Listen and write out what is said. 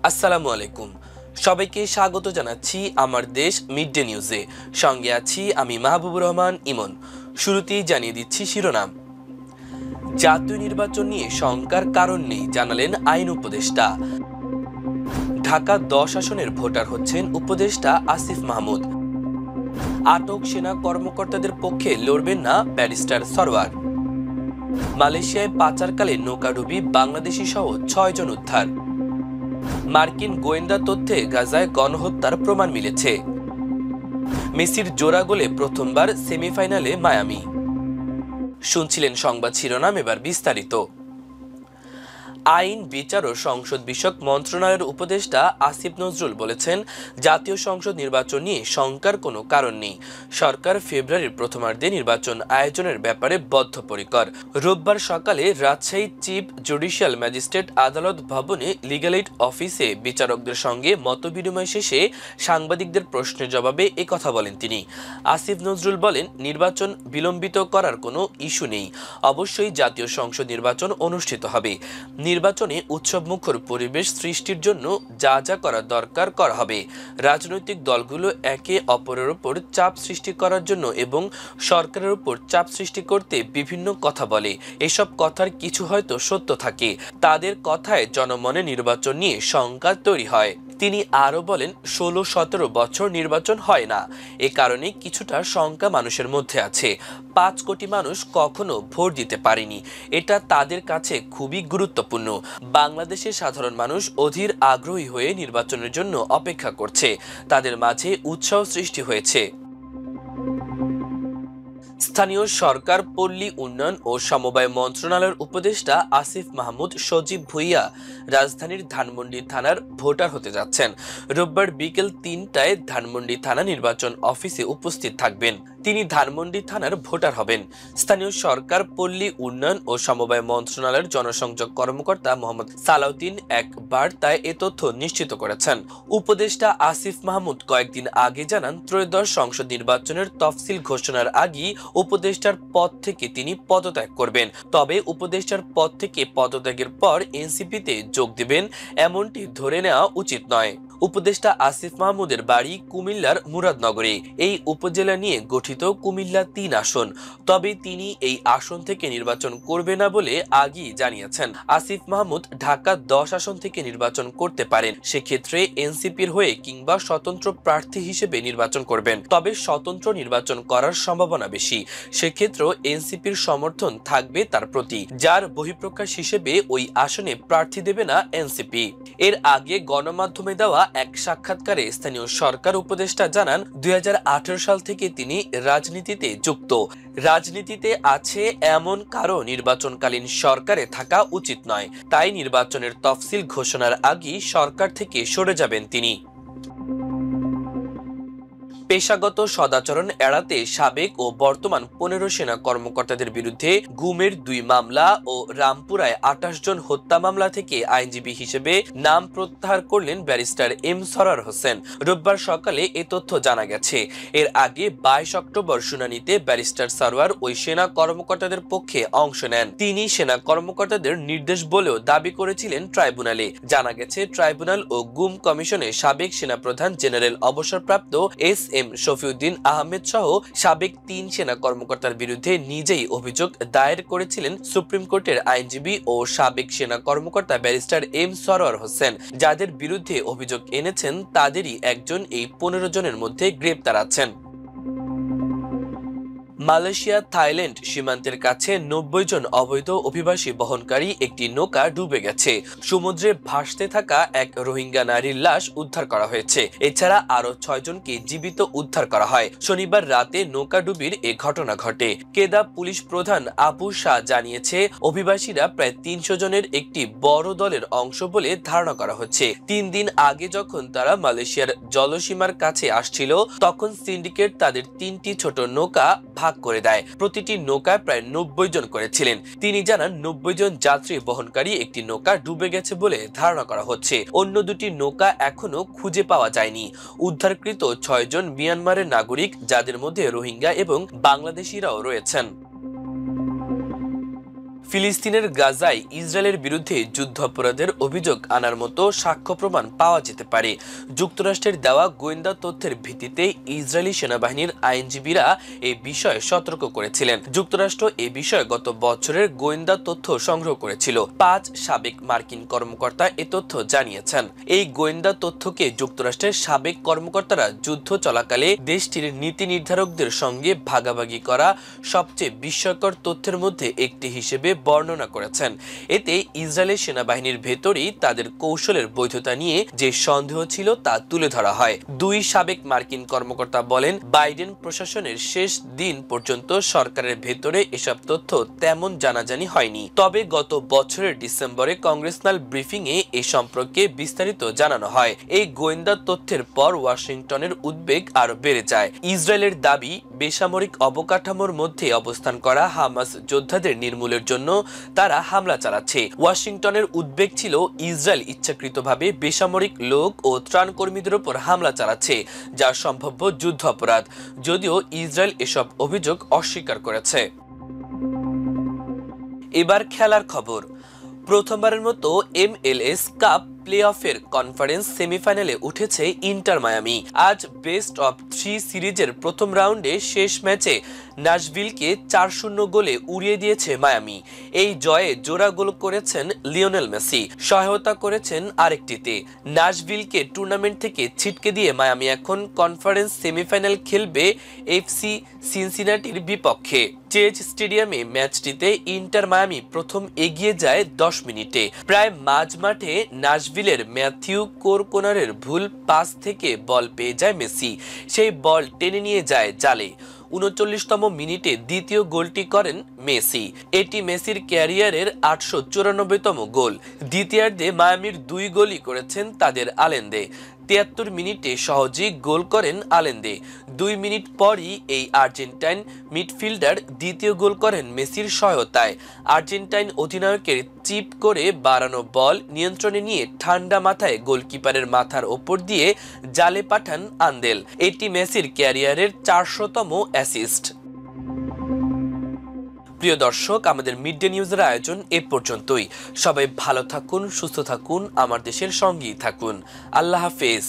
আসসালামু আলাইকুম। সবাইকে স্বাগত জানাচ্ছি আমার দেশ মিড ডে নিউজে। সঙ্গে আছি আমি মাহবুবুর রহমান ইমন। শুরুতেই জানিয়ে দিচ্ছি শিরোনাম। জাতীয় নির্বাচন নিয়ে শঙ্কার কারণ নেই জানালেন আইন উপদেষ্টা। ঢাকা 10 আসনের ভোটার হচ্ছেন উপদেষ্টা আসিফ মাহমুদ। আটক সেনা কর্মকর্তাদের পক্ষে লড়বেন না ব্যারিস্টার সরওয়ার। মালয়েশিয়ায় পাচারকালে নৌকাডুবি বাংলাদেশি সহ 6 জন উদ্ধার। মার্কিন গোয়েন্দা তথ্যে গাজায় গণহত্যার প্রমাণ মিলেছে। মেসির জোড়া গোলে প্রথমবার সেমিফাইনালে মায়ামি। শুনছিলেন সংবাদ শিরোনাম, এবার বিস্তারিত। আইন, বিচার ও সংসদ বিষয়ক মন্ত্রণালয়ের উপদেষ্টা আসিফ নজরুল বলেছেন, জাতীয় সংসদ নির্বাচন নিয়ে শঙ্কার কোনো কারণ নেই। সরকার ফেব্রুয়ারির প্রথমার্ধে নির্বাচন আয়োজনের ব্যাপারে বদ্ধপরিকর। রোববার সকালে রাজশাহী চিফ জুডিশিয়াল ম্যাজিস্ট্রেট আদালত ভবনে লিগ্যাল এইড অফিসে বিচারকদের সঙ্গে মতবিনিময় শেষে সাংবাদিকদের প্রশ্নের জবাবে একথা বলেন তিনি। আসিফ নজরুল বলেন, নির্বাচন বিলম্বিত করার কোনো ইস্যু নেই। অবশ্যই জাতীয় সংসদ নির্বাচন অনুষ্ঠিত হবে। নির্বাচনে উৎসবমুখর পরিবেশ সৃষ্টির জন্য যা যা করা দরকার করা হবে। রাজনৈতিক দলগুলো একে অপরের উপর চাপ সৃষ্টি করার জন্য এবং সরকারের উপর চাপ সৃষ্টি করতে বিভিন্ন কথা বলে। এসব কথার কিছু হয়তো সত্য থাকে। তাদের কথায় জনমনে নির্বাচন নিয়ে শঙ্কা তৈরি হয়। তিনি আরও বলেন, 16-17 বছর নির্বাচন হয় না। এ কারণে কিছুটা শঙ্কা মানুষের মধ্যে আছে। 5 কোটি মানুষ কখনো ভোট দিতে পারেনি। এটা তাদের কাছে খুবই গুরুত্বপূর্ণ। বাংলাদেশের সাধারণ মানুষ অধীর আগ্রহী হয়ে নির্বাচনের জন্য অপেক্ষা করছে। তাদের মাঝে উৎসাহ সৃষ্টি হয়েছে। স্থানীয় সরকার, পল্লী উন্নয়ন ও সমবায় মন্ত্রণালয়ের উপদেষ্টা আসিফ মাহমুদ সজীব ভুইয়া রাজধানীর ধানমন্ডি থানার ভোটার হতে যাচ্ছেন। রোববার বিকেল 3টায় ধানমন্ডি থানা নির্বাচন অফিসে উপস্থিত থাকবেন। তিনি ধানমন্ডি থানার ভোটার হবেন। স্থানীয় সরকার, পল্লী উন্নয়ন ও সমবায় মন্ত্রণালয়ের জনসংযোগ কর্মকর্তা মোহাম্মদ সালাউদ্দিন এক বার্তায় এ তথ্য নিশ্চিত করেছেন। উপদেষ্টা আসিফ মাহমুদ কয়েকদিন আগে জানান, ত্রয়োদশ সংসদ নির্বাচনের তফসিল ঘোষণার আগেই উপদেষ্টার পদ থেকে তিনি পদত্যাগ করবেন। তবে উপদেষ্টার পদ থেকে পদত্যাগের পর এনসিপিতে যোগ দেবেন এমনটি ধরে নেওয়া উচিত নয়। উপদেষ্টা আসিফ মাহমুদের বাড়ি কুমিল্লার মুরাদনগরে। এই উপজেলা নিয়ে গঠিত কুমিল্লা 3 আসন। তবে তিনি এই আসন থেকে নির্বাচন করবে না বলে আগেই জানিয়েছেন। আসিফ মাহমুদ ঢাকা 10 আসন থেকে নির্বাচন করতে পারেন। সেক্ষেত্রে এনসিপির হয়ে কিংবা স্বতন্ত্র প্রার্থী হিসেবে নির্বাচন করবেন। তবে স্বতন্ত্র নির্বাচন করার সম্ভাবনা বেশি। সেক্ষেত্রেও এনসিপির সমর্থন থাকবে তার প্রতি, যার বহিঃপ্রকাশ হিসেবে ওই আসনে প্রার্থী দেবে না এনসিপি। এর আগে গণমাধ্যমে দেওয়া এক সাক্ষাৎকারে স্থানীয় সরকার উপদেষ্টা জানান, 2018 সাল থেকে তিনি রাজনীতিতে যুক্ত। রাজনীতিতে আছে এমন কারো নির্বাচনকালীন সরকারে থাকা উচিত নয়। তাই নির্বাচনের তফসিল ঘোষণার আগেই সরকার থেকে সরে যাবেন তিনি। পেশাগত সদাচরণ এড়াতে সাবেক ও বর্তমান 15 সেনা কর্মকর্তাদের বিরুদ্ধে গুমের 2 মামলা ও রামপুরায় 28 জন হত্যা মামলা থেকে আইনজীবী হিসেবে নাম প্রত্যাহার করলেন ব্যারিস্টার এম সরওয়ার হোসেন। রোববার সকালে এ তথ্য জানা গেছে। এর আগে 22 অক্টোবর শুনানিতে ব্যারিস্টার সরওয়ার ওই সেনা কর্মকর্তাদের পক্ষে অংশ নেন। তিনি সেনা কর্মকর্তাদের নির্দেশ বলেও দাবি করেছিলেন ট্রাইব্যুনালে। জানা গেছে, ট্রাইব্যুনাল ও গুম কমিশনে সাবেক সেনাপ্রধান জেনারেল অবসরপ্রাপ্ত এস এম শফিউদ্দিন আহমেদ সহ সাবেক 3 সেনা কর্মকর্তার বিরুদ্ধে নিজেই অভিযোগ দায়ের করেছিলেন সুপ্রিম কোর্টের আইনজীবী ও সাবেক সেনা কর্মকর্তা ব্যারিস্টার এম সরওয়ার হোসেন। যাদের বিরুদ্ধে অভিযোগ এনেছেন তাদেরই একজন এই 15 জনের মধ্যে গ্রেপ্তার আছেন। মালয়েশিয়া থাইল্যান্ড সীমান্তের কাছে 90 জন অবৈধ অভিবাসী বহনকারী একটি নৌকা ডুবে গেছে। সমুদ্রে ভাসতে থাকা এক রোহিঙ্গা নারীর লাশ উদ্ধার করা হয়েছে। এছাড়া আরো 6 জনকে জীবিত উদ্ধার করা হয়। শনিবার রাতে নৌকা ডুবির এ ঘটনা ঘটে। কেদা পুলিশ প্রধান আবু শাহ জানিয়েছে, অভিবাসীরা প্রায় 300 জনের একটি বড় দলের অংশ বলে ধারণা করা হচ্ছে। 3 দিন আগে যখন তারা মালয়েশিয়ার জলসীমার কাছে আসছিল, তখন সিন্ডিকেট তাদের 3টি ছোট নৌকা ভাগ করে দেয়। প্রতিটি নৌকায় প্রায় 90 জন করেছিলেন। তিনি জানান, 90 জন যাত্রী বহনকারী একটি নৌকা ডুবে গেছে বলে ধারণা করা হচ্ছে। অন্য 2টি নৌকা এখনো খুঁজে পাওয়া যায়নি। উদ্ধারকৃত 6 জন মিয়ানমারের নাগরিক, যাদের মধ্যে রোহিঙ্গা এবং বাংলাদেশিরাও রয়েছেন। ফিলিস্তিনের গাজায় ইসরায়েলের বিরুদ্ধে যুদ্ধাপরাধের অভিযোগ আনার মতো সাক্ষ্য প্রমাণ পাওয়া যেতে পারে। যুক্তরাষ্ট্রের দেওয়া গোয়েন্দা তথ্যের ভিত্তিতে ইসরায়েলি সেনাবাহিনীর আইনজীবীরা এ বিষয়ে সতর্ক করেছিলেন। যুক্তরাষ্ট্র এ বিষয়ে গত বছরের গোয়েন্দা তথ্য সংগ্রহ করেছিল। 5 সাবেক মার্কিন কর্মকর্তা এ তথ্য জানিয়েছেন। এই গোয়েন্দা তথ্যকে যুক্তরাষ্ট্রের সাবেক কর্মকর্তারা যুদ্ধ চলাকালে দেশটির নীতি নির্ধারকদের সঙ্গে ভাগাভাগি করা সবচেয়ে বিস্ময়কর তথ্যের মধ্যে একটি হিসেবে বর্ণনা করেছেন। এতে ইসরায়েলের সেনাবাহিনীর ভেতরেই তাদের কৌশলের বৈধতা নিয়ে যে সন্দেহ ছিল তা তুলে ধরা হয়। 2 সাবেক মার্কিন কর্মকর্তা বলেন, বাইডেন প্রশাসনের শেষ দিন পর্যন্ত সরকারের ভেতরে এসব তথ্য তেমন জানাজানি হয়নি। তবে গত বছরের ডিসেম্বরে কংগ্রেসনাল ব্রিফিং এ এ সম্পর্কে বিস্তারিত জানানো হয়। এই গোয়েন্দা তথ্যের পর ওয়াশিংটনের উদ্বেগ আরো বেড়ে যায়। ইসরায়েলের দাবি, বেসামরিক অবকাঠামোর মধ্যে অবস্থান করা হামাস যোদ্ধাদের নির্মূলের জন্য তারা হামলা চালাচ্ছে। ওয়াশিংটনের উদ্বেগ ছিল ইসরায়েল ইচ্ছাকৃতভাবে বেসামরিক লোক ও ত্রাণকর্মীদের উপর হামলা চালাচ্ছে, যা সম্ভাব্য যুদ্ধ অপরাধ, যদিও ইসরায়েল এসব অভিযোগ অস্বীকার করেছে। এবার খেলার খবর। প্রথমবারের মতো MLS কাপ প্লে অফের কনফারেন্স সেমিফাইনালে উঠেছে ইন্টার মায়ামি। আজ বেস্ট অফ 3 সিরিজের প্রথম রাউন্ডে শেষ ম্যাচে নাশভিলকে 4-0 গোলে উড়িয়ে দিয়েছে মায়ামি। এই জয়ে জোড়া গোল করেছেন লিওনেল মেসি, সহায়তা করেছেন আরেকটিতে। নাশভিলকে টুর্নামেন্ট থেকে ছিটকে দিয়ে মায়ামি এখন কনফারেন্স সেমিফাইনাল খেলবে FC সিনসিনাটির বিপক্ষে। চেজ স্টেডিয়ামে ম্যাচটিতে ইন্টার মায়ামি প্রথম এগিয়ে যায় 10 মিনিটে। প্রায় মাঝ মাঠে নাশভিলের ম্যাথিউ কোরকোনারের ভুল পাস থেকে বল পেয়ে যায় মেসি। সেই বল টেনে নিয়ে যায় জালে। 39তম মিনিটে দ্বিতীয় গোলটি করেন মেসি। এটি মেসির ক্যারিয়ারের 894তম গোল। দ্বিতীয়ার্ধে মায়ামির 2 গোলই করেছেন তাদের আলেন্দে। 73 মিনিটে সহজেই গোল করেন আলেন্দে। 2 মিনিট পরই এই আর্জেন্টাইন মিডফিল্ডার দ্বিতীয় গোল করেন মেসির সহায়তায়। আর্জেন্টাইন অধিনায়কের চিপ করে বাড়ানো বল নিয়ন্ত্রণে নিয়ে ঠান্ডা মাথায় গোলকিপারের মাথার ওপর দিয়ে জালে পাঠান আন্দেল। এটি মেসির ক্যারিয়ারের 400তম অ্যাসিস্ট। প্রিয় দর্শক, আমাদের মিড ডে নিউজের আয়োজন এ পর্যন্তই। সবাই ভালো থাকুন, সুস্থ থাকুন, আমার দেশের সঙ্গেই থাকুন। আল্লাহ হাফেজ।